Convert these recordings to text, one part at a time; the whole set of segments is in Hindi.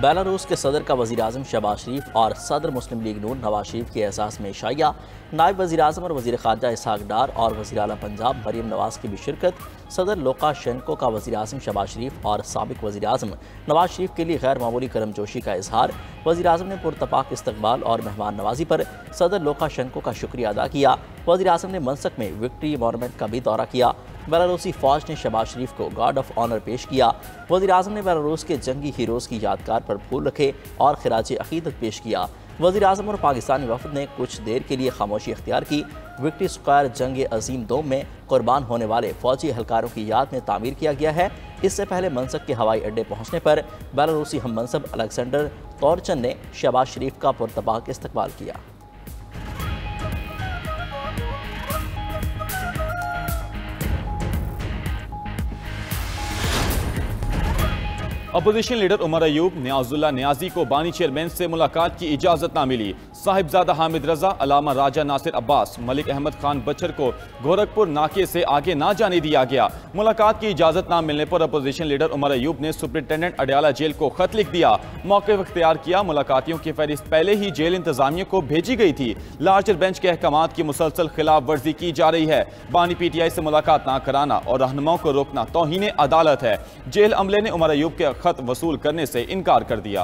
बेलारूस के सदर का वज़ीर-ए-आज़म शहबाज शरीफ और सदर मुस्लिम लीग नून नवाज शरीफ के एहसास में शाइया। नायब वज़ीर-ए-आज़म और वज़ीर ख़ारजा इसहाक डार और वज़ीर आला पंजाब मरीम नवाज की भी शिरकत। सदर लुकाशेंको का वज़ीर-ए-आज़म शहबाज शरीफ और साबिक़ वज़ीर-ए-आज़म नवाज शरीफ के लिए गैर मामूली करमजोशी का इजहार। वज़ीर-ए-आज़म ने पुरतपाक इस्तकबाल और मेहमान नवाजी पर सदर लुकाशेंको का शुक्रिया अदा किया। वज़ीर-ए-आज़म ने मनसक में विक्ट्री मॉन्यूमेंट का भी दौरा किया। बेलारूसी फ़ौज ने शहबाज शरीफ को गार्ड ऑफ ऑनर पेश किया। वज़ीर-ए-आज़म ने बेलारूस के जंगी हीरोज़ की यादगार पर फूल रखे और खिराज अक़ीदत पेश किया। वज़ीर-ए-आज़म और पाकिस्तानी वफ़द ने कुछ देर के लिए खामोशी इख्तियार की। विक्ट्री स्क्वायर जंग अजीम दोम में कुर्बान होने वाले फ़ौजी एहलकारों की याद में तामीर किया गया है। इससे पहले मनसक के हवाई अड्डे पहुँचने पर बेलारूसी हम मनसब अलेक्जेंडर तोरचन ने शहबाज शरीफ का पुरतपाक इस्तकबाल किया। अपोजिशन लीडर उमर अयूब नियाजुल्लाह नियाजी को बानी चेयरमैन से मुलाकात की इजाज़त ना मिली। साहिबजादा हामिद रजा, अलामा राजा नासिर अब्बास, मलिक अहमद खान बचर को गोरखपुर नाके से आगे ना जाने दिया गया। मुलाकात की इजाज़त ना मिलने पर अपोजिशन लीडर उमर अयूब ने सुपरिटेंडेंट अडयाला जेल को खत लिख दिया। मौक़िफ़ इख्तियार किया। मुलाकातियों की फहरिस्त पहले ही जेल इंतजामिया को भेजी गई थी। लार्जर बेंच के अहकामात की मुसलसल खिलाफ वर्जी की जा रही है। बानी PTI से मुलाकात ना कराना और रहनुमाओं को रोकना तौहीन अदालत है। जेल अमले ने उमर अयूब के खत वसूल करने से इनकार कर दिया।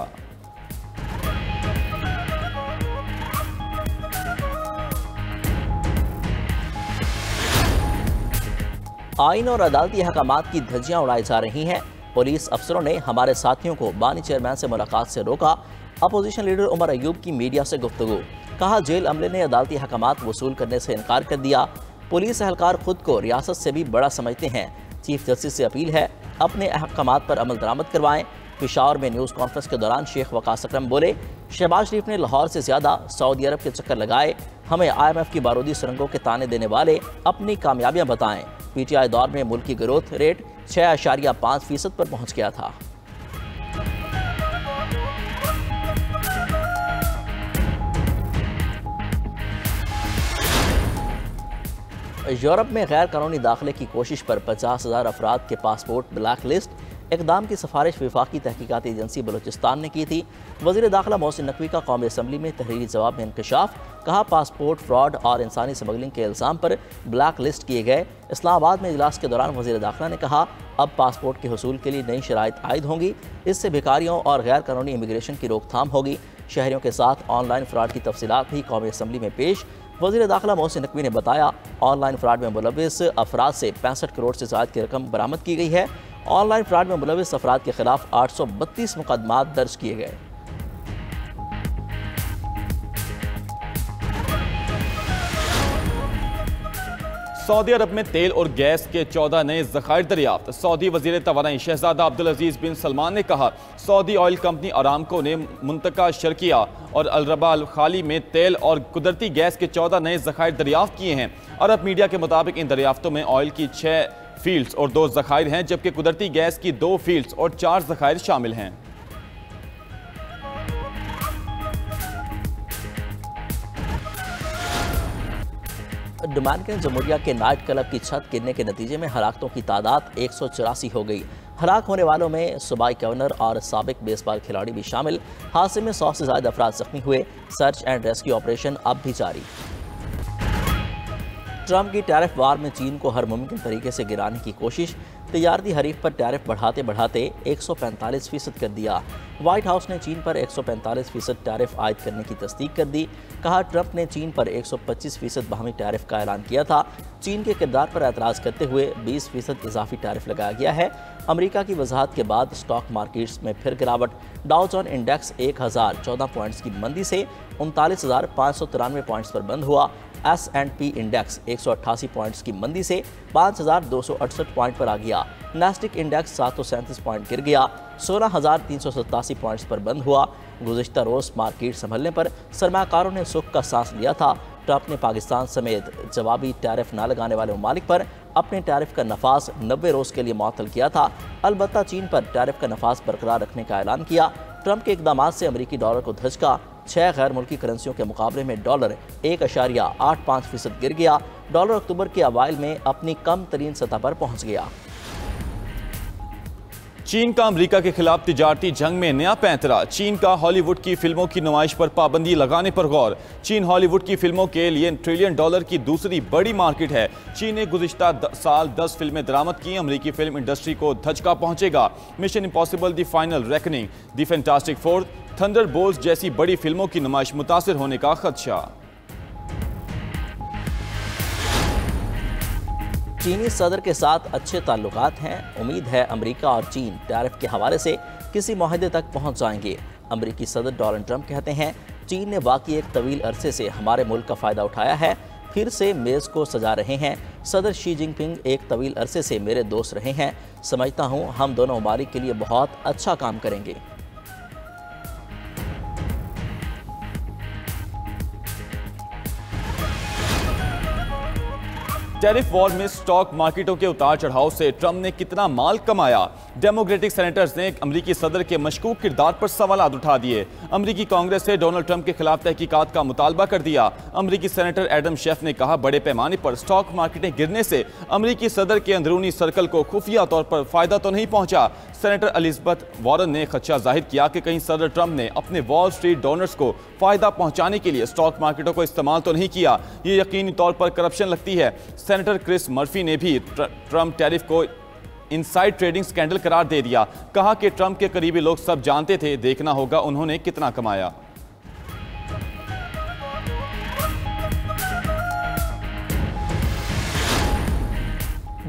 आइन और अदालती अहकामात की धज्जियां उड़ाई जा रही हैं। पुलिस अफसरों ने हमारे साथियों को बानी चेयरमैन से मुलाकात से रोका। अपोजिशन लीडर उमर अयूब की मीडिया से गुफ्तगू। कहा जेल अमले ने अदालती अहकामात वसूल करने से इनकार कर दिया। पुलिस एहलकार खुद को रियासत से भी बड़ा समझते हैं। चीफ जस्टिस से अपील है अपने अहकामात पर अमल दरामद करवाएं। पेशावर में न्यूज़ कॉन्फ्रेंस के दौरान शेख वकास अकरम बोले, शहबाज शरीफ ने लाहौर से ज़्यादा सऊदी अरब के चक्कर लगाए। हमें IMF की बारूदी सुरंगों के ताने देने वाले अपनी कामयाबियां बताएं। PTI दौर में मुल्क की ग्रोथ रेट 6.5% पर पहुंच गया था। यूरोप में गैर कानूनी दाखिले की कोशिश पर 50,000 अफराद के पासपोर्ट ब्लैक लिस्ट। इक़दाम की सिफारिश वफाकी तहकीकाती एजेंसी बलूचिस्तान ने की थी। वज़ीर दाखिला मोहसिन नकवी का कौमी असम्बली में तहरीरी जवाब में इंकशाफ। कहा पासपोर्ट फ्रॉड और इंसानी स्मगलिंग के इल्ज़ाम पर ब्लैक लिस्ट किए गए। इस्लामाबाद में इजलास के दौरान वज़ीर दाखिला ने कहा अब पासपोर्ट के हुसूल के लिए नई शराइत आयद होंगी। इससे भिखारियों और गैर कानूनी इमिग्रेशन की रोकथाम होगी। शहरियों के साथ ऑनलाइन फ्रॉड की तफसीलात भी कौमी असम्बली में पेश। वज़ीर दाखिला मोहसिन नकवी ने बताया ऑनलाइन फ्रॉड में मुलविस अफराद से 65 करोड़ से ज़्यादा की रकम बरामद की गई है। ऑनलाइन फ्रॉड में मुलविस अफराद के खिलाफ 832 मुकदमात दर्ज किए गए। सऊदी अरब में तेल और गैस के 14 नए ज़खायर दरियाफ्त। सऊदी वज़ीर तवानाई शहजादा अब्दुल अजीज़ बिन सलमान ने कहा सऊदी ऑयल कंपनी अरामको ने मुंतका शर्किया और अलरबा अल खाली में तेल और कुदरती गैस के 14 नए ज़खायर दरियाफ्त किए हैं। अरब मीडिया के मुताबिक इन दरियाफ्तों में ऑयल की 6 फील्ड्स और 2 ज़खायर हैं, जबकि कुदरती गैस की 2 फील्ड्स और 4 ज़खायर शामिल हैं। डोमिनिकन जमहूरिया के नाइट क्लब की छत गिरने के नतीजे में हलाकतों की तादाद 184 हो गई। हलाक होने वालों में सूबाई गवर्नर और साबिक बेसबॉल खिलाड़ी भी शामिल। हादसे में 100 से ज़्यादा अफराद जख्मी हुए। सर्च एंड रेस्क्यू ऑपरेशन अब भी जारी। ट्रंप की टैरिफ वार में चीन को हर मुमकिन तरीके से गिराने की कोशिश। तजारती हरीफ पर टैरिफ बढ़ाते बढ़ाते 145% कर दिया। व्हाइट हाउस ने चीन पर 145% टैरिफ आयद करने की तस्दीक कर दी। कहा ट्रंप ने चीन पर 125% बाहमी टैरिफ का ऐलान किया था। चीन के किरदार पर एतराज़ करते हुए 20% इजाफी टैरिफ लगाया गया है। अमेरिका की वजाहत के बाद स्टॉक मार्केट्स में फिर गिरावट। डाउ जोन्स इंडेक्स 1014 पॉइंट्स की मंदी से 39,593 पॉइंट्स पर बंद हुआ। S&P इंडेक्स 188 पॉइंट्स की मंदी से 5,268 पॉइंट पर आ गया। नेस्टिक इंडेक्स 737 पॉइंट गिर गया। 16,387 पॉइंट्स पर बंद हुआ। गुज़िश्ता रोज़ मार्केट संभलने पर सरमाकारों ने सुख का सांस लिया था। ट्रंप ने पाकिस्तान समेत जवाबी टैरिफ न लगाने वाले ममालिक पर अपने टैरिफ का नफाज 90 रोज़ के लिए मुअत्तल किया था। अलबत्ता चीन पर टैरिफ का नफाज बरकरार रखने का ऐलान किया। ट्रंप के इकदाम से अमरीकी डॉलर को धचका। 6 गैर मुल्की करेंसियों के मुकाबले में डॉलर 1.85% गिर गया। डॉलर अक्टूबर के अवाइल में अपनी कम तरीन सतह पर पहुँच गया। चीन का अमेरिका के खिलाफ तिजारती जंग में नया पैंतरा। चीन का हॉलीवुड की फिल्मों की नुमाइश पर पाबंदी लगाने पर गौर। चीन हॉलीवुड की फिल्मों के लिए $1 ट्रिलियन की दूसरी बड़ी मार्केट है। चीन ने गुज़िश्ता साल 10 फिल्में दरामद की। अमेरिकी फिल्म इंडस्ट्री को धचका पहुंचेगा। Mission impossible, the final reckoning, the fantastic four, Thunderbolts जैसी बड़ी फिल्मों की नुमाइश मुतासिर होने का खदशा। चीनी सदर के साथ अच्छे ताल्लुकात हैं। उम्मीद है अमेरिका और चीन टैरिफ के हवाले से किसी मुआहदे तक पहुंच जाएंगे। अमेरिकी सदर डोनाल्ड ट्रंप कहते हैं, चीन ने वाकई एक तवील अरसे से हमारे मुल्क का फ़ायदा उठाया है, फिर से मेज़ को सजा रहे हैं। सदर शी जिनपिंग एक तवील अरसे से मेरे दोस्त रहे हैं। समझता हूँ हम दोनों ममालिक के लिए बहुत अच्छा काम करेंगे। टैरिफ वॉर में स्टॉक मार्केटों के उतार चढ़ाव से ट्रंप ने कितना माल कमाया। डेमोक्रेटिक सेनेटर्स ने अमेरिकी सदर के मशकूक किरदार पर सवालात उठा दिए। अमेरिकी कांग्रेस से डोनाल्ड ट्रंप के खिलाफ तहकीकात का मुतालबा कर दिया। अमेरिकी सेनेटर एडम शेफ ने कहा, बड़े पैमाने पर स्टॉक मार्केटें गिरने से अमेरिकी सदर के अंदरूनी सर्कल को खुफिया तौर पर फायदा तो नहीं पहुंचा। सेनेटर एलिजाबेथ वारन ने खदशा जाहिर किया कि कहीं सदर ट्रंप ने अपने वॉल स्ट्रीट डोनर्स को फायदा पहुंचाने के लिए स्टॉक मार्केटों को इस्तेमाल तो नहीं किया। ये यकीनी तौर पर करप्शन लगती है। सेनेटर क्रिस मर्फी ने भी ट्रंप टैरिफ को इनसाइड ट्रेडिंग स्कैंडल करार दे दिया। कहा कि ट्रंप के करीबी लोग सब जानते थे, देखना होगा उन्होंने कितना कमाया।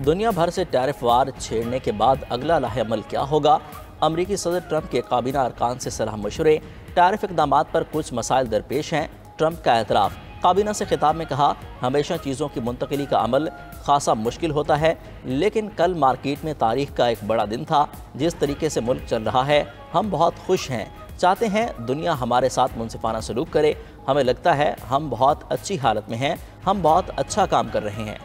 दुनिया भर से टैरिफ वार छेड़ने के बाद अगला लाहेअमल क्या होगा? अमेरिकी सदर ट्रंप के काबीना अरकान से सलाह मशवरे। टैरिफ इक़दामात पर कुछ मसाइल दरपेश हैं। ट्रंप का एतराफ़। काबीना से खिताब में कहा, हमेशा चीज़ों की मुंतकिली का अमल खासा मुश्किल होता है, लेकिन कल मार्केट में तारीख का एक बड़ा दिन था। जिस तरीके से मुल्क चल रहा है, हम बहुत खुश हैं। चाहते हैं दुनिया हमारे साथ मुनसिफाना सलूक करे। हमें लगता है हम बहुत अच्छी हालत में हैं। हम बहुत अच्छा काम कर रहे हैं।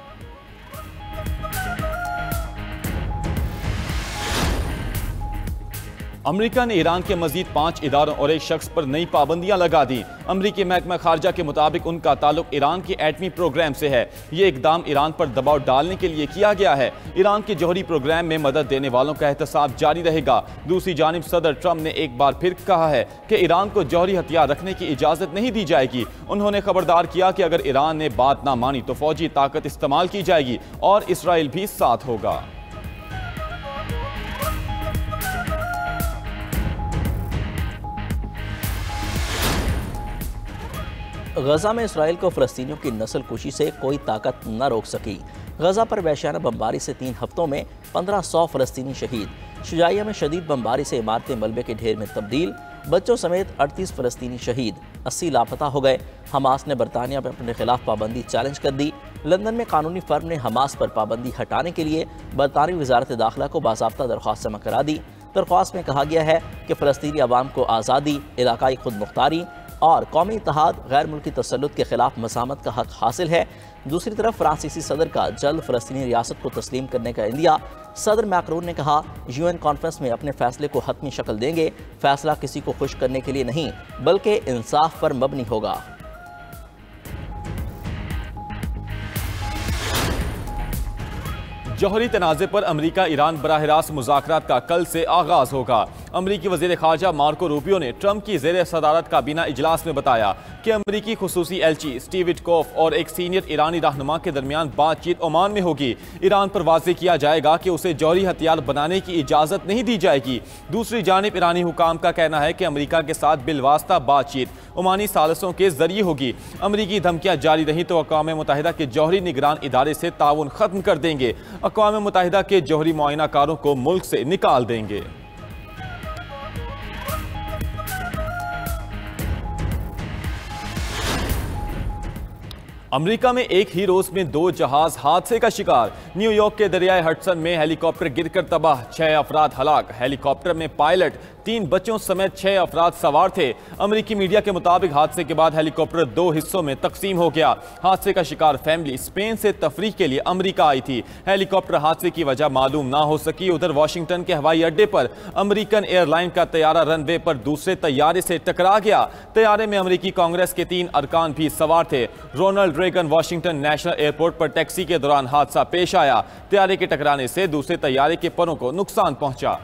अमेरिका ने ईरान के मजीद 5 इदारों और एक शख्स पर नई पाबंदियां लगा दी। अमेरिकी महकमा खारजा के मुताबिक उनका ताल्लुक ईरान के एटमी प्रोग्राम से है। ये इकदाम ईरान पर दबाव डालने के लिए किया गया है। ईरान के जौहरी प्रोग्राम में मदद देने वालों का एहतसाब जारी रहेगा। दूसरी जानिब सदर ट्रंप ने एक बार फिर कहा है कि ईरान को जौहरी हथियार रखने की इजाज़त नहीं दी जाएगी। उन्होंने खबरदार किया कि अगर ईरान ने बात ना मानी तो फौजी ताकत इस्तेमाल की जाएगी और इसराइल भी साथ होगा। गजा में इसराइल को फ़लस्तीनियों की नस्ल कुशी से कोई ताकत न रोक सकी। गजा पर वहशियाना बमबारी से 3 हफ्तों में 1500 फ़लस्तीनी शहीद। शुजाइया में शदीद बमबारी से इमारतें मलबे के ढेर में तब्दील। बच्चों समेत 38 फ़लस्तीनी शहीद, 80 लापता हो गए। हमास ने बरतानिया पर अपने खिलाफ पाबंदी चैलेंज कर दी। लंदन में कानूनी फर्म ने हमास पर पाबंदी हटाने के लिए बरतानवी वजारत दाखिला को बाज़ाब्ता दरख्वास्त जमा करा दी। दरख्वास्त में कहा गया है कि फ़लस्तीनी अवाम को आज़ादी, इलाकाई खुद मुख्तारी और कौमी इत्तेहाद, गैर मुल्की तसल्लुत के खिलाफ मज़ामत का हक हासिल है। दूसरी तरफ फ्रांसीसी सदर का जल्द फ़लस्तीनी रियासत को तस्लीम करने का इंदिया। सदर मैक्रोन ने कहा, UN कॉन्फ्रेंस में अपने फैसले को हतमी शक्ल देंगे। फैसला किसी को खुश करने के लिए नहीं, बल्कि इंसाफ पर मबनी होगा। जौहरी तनाज़े पर अमेरिका ईरान बराह रास्त मुज़ाकरात का कल से आगाज़ होगा। अमेरिकी वज़ीर ख़ारजा मार्को रूबियो ने ट्रंप की ज़ेर सदारत काबीना इजलास में बताया कि अमेरिकी खुसूसी एलची स्टीव विटकोफ और एक सीनियर ईरानी रहनुमा के दरमियान बातचीत ओमान में होगी। ईरान पर वाज़ेह किया जाएगा कि उसे जौहरी हथियार बनाने की इजाज़त नहीं दी जाएगी। दूसरी जानिब ईरानी हुकाम का कहना है कि अमेरिका के साथ बिलवास्ता बातचीत ओमानी सालसों के जरिए होगी। अमेरिकी धमकियाँ जारी रही तो अक़वाम मुत्तहिदा के जौहरी निगरान इदारे से ताउन ख़त्म कर देंगे। अक़वाम मुत्तहिदा के जौहरी मुआयनाकारों को मुल्क से निकाल देंगे। अमेरिका में एक ही रोज में 2 जहाज हादसे का शिकार। न्यूयॉर्क के दरियाए हडसन में हेलीकॉप्टर गिरकर तबाह, 6 अफराद हलाक। हेलीकॉप्टर में पायलट, 3 बच्चों समेत 6 अफराद सवार थे। अमेरिकी मीडिया के मुताबिक हादसे के बाद हेलीकॉप्टर 2 हिस्सों में तकसीम हो गया। हादसे का शिकार फैमिली स्पेन से तफरीह के लिए अमेरिका आई थी। हेलीकॉप्टर हादसे की वजह मालूम ना हो सकी। उधर वाशिंगटन के हवाई अड्डे पर अमेरिकन एयरलाइन का तैयारा रनवे पर दूसरे तैयारे से टकरा गया। तैयारे में अमेरिकी कांग्रेस के 3 अरकान भी सवार थे। Ronald Reagan Washington National Airport पर टैक्सी के दौरान हादसा पेश आया। तैयारे के टकराने से दूसरे तैयारे के परों को नुकसान पहुंचा।